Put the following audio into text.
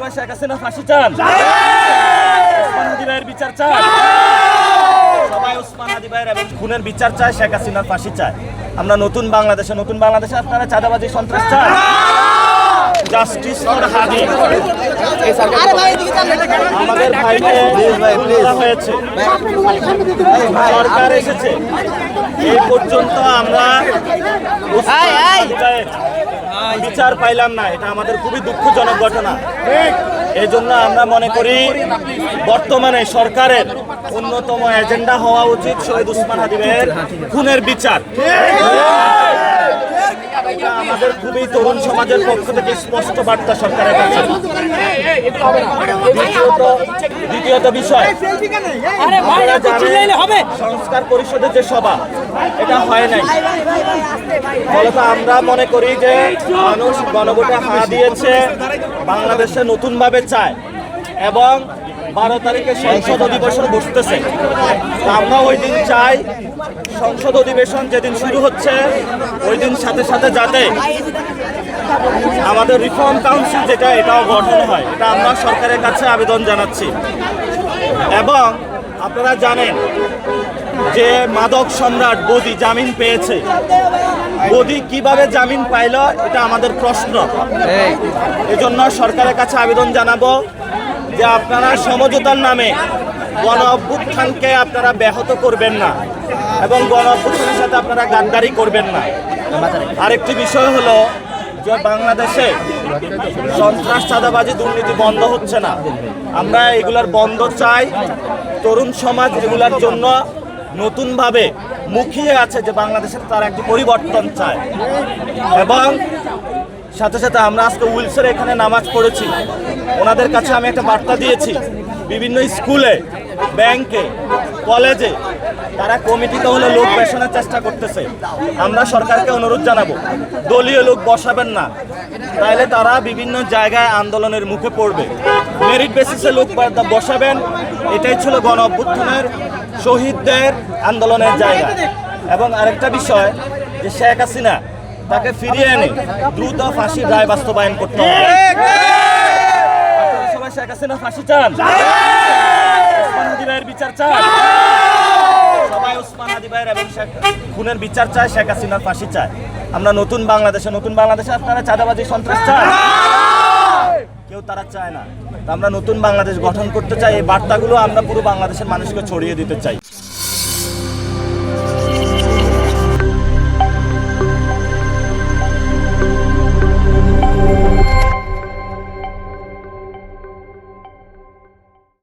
সবাই শেখ হাসিনার ফাঁসি চান? ওসমান হাদি ভাইয়ের বিচার চান? সবাই ওসমান হাদি ভাইয়ের এবং খুনের বিচার চায়, শেখ হাসিনার ফাঁসি চায়। আমরা নতুন বাংলাদেশে আপনারা চাঁদাবাজি সন্ত্রাস চান? জাস্টিস ফর হাদি। আমাদের ভাইকে হত্যা হয়েছে, সরকার এসেছে, এই পর্যন্ত আমরা বিচার পাইলাম না। এটা আমাদের খুবই দুঃখজনক ঘটনা। এই জন্য আমরা মনে করি বর্তমানে সরকারের অন্যতম এজেন্ডা হওয়া উচিত শহীদ ওসমান হাদি ভাইয়ের খুনের বিচার। আমাদের খুবই তরুণ সমাজের পক্ষ থেকে স্পষ্ট বার্তা সরকারের কাছে। দ্বিতীয়ত বিষয়, সংস্কার পরিষদের যে সভা, এটা হয় নাই। ফলত আমরা মনে করি যে মানুষ গণভোটে হা দিয়েছে, বাংলাদেশে নতুনভাবে চায় এবং 12 তারিখে সংসদ অধিবেশন বসতেছে। আমরা ওই দিন চাই সংসদ অধিবেশন যেদিন শুরু হচ্ছে ওই দিন সাথে সাথে যাতে আমাদের রিফর্ম কাউন্সিল যেটা, এটাও গঠন হয়। এটা আমরা সরকারের কাছে আবেদন জানাচ্ছি। এবং আপনারা জানেন যে মাদক সম্রাট বদি জামিন পেয়েছে। বদি কিভাবে জামিন পাইল, এটা আমাদের প্রশ্ন। এজন্য সরকারের কাছে আবেদন জানাবো যে আপনারা সমঝোতার নামে গণ অভ্যুত্থানকে আপনারা ব্যাহত করবেন না এবং গণ অভ্যুত্থানের সাথে আপনারা গাদ্দারি করবেন না। আরেকটি বিষয় হলো যে বাংলাদেশে সন্ত্রাস, চাঁদাবাজি, দুর্নীতি বন্ধ হচ্ছে না। আমরা এগুলার বন্ধ চাই। তরুণ সমাজ এগুলার জন্য নতুনভাবে মুখিয়ে আছে যে বাংলাদেশের তার একটি পরিবর্তন চায়। এবং সাথে সাথে আমরা আজকে উইলসের এখানে নামাজ পড়েছি, ওনাদের কাছে আমি একটা বার্তা দিয়েছি। বিভিন্ন স্কুলে, ব্যাংকে, কলেজে তারা কমিটিতে হলে লোক বসানোর চেষ্টা করতেছে। আমরা সরকারকে অনুরোধ জানাবো, দলীয় লোক বসাবেন না, তাহলে তারা বিভিন্ন জায়গায় আন্দোলনের মুখে পড়বে। মেরিট বেসিসে লোক বসাবেন। এটাই ছিল গণ অভ্যুত্থানের শহীদদের আন্দোলনের জায়গা। এবং আরেকটা বিষয় যে শেখ হাসিনা, তাকে ফিরিয়ে এনে দ্রুত ফাঁসির রায় বাস্তবায়ন করতে হবে। আপনারা সবাই শেখ হাসিনার ফাঁসি চান? ওসমান হাদি ভাইয়ের বিচার চান? সবাই ওসমান হাদি ভাইয়ের এবং খুনের বিচার চায়, শেখ হাসিনার ফাঁসি চায়। আমরা নতুন বাংলাদেশে আপনারা চাঁদাবাজি সন্ত্রাস চান? কেউ তারা চায় না। আমরা নতুন বাংলাদেশ গঠন করতে চাই। এই বার্তাগুলো আমরা পুরো বাংলাদেশের মানুষকে ছড়িয়ে দিতে চাই।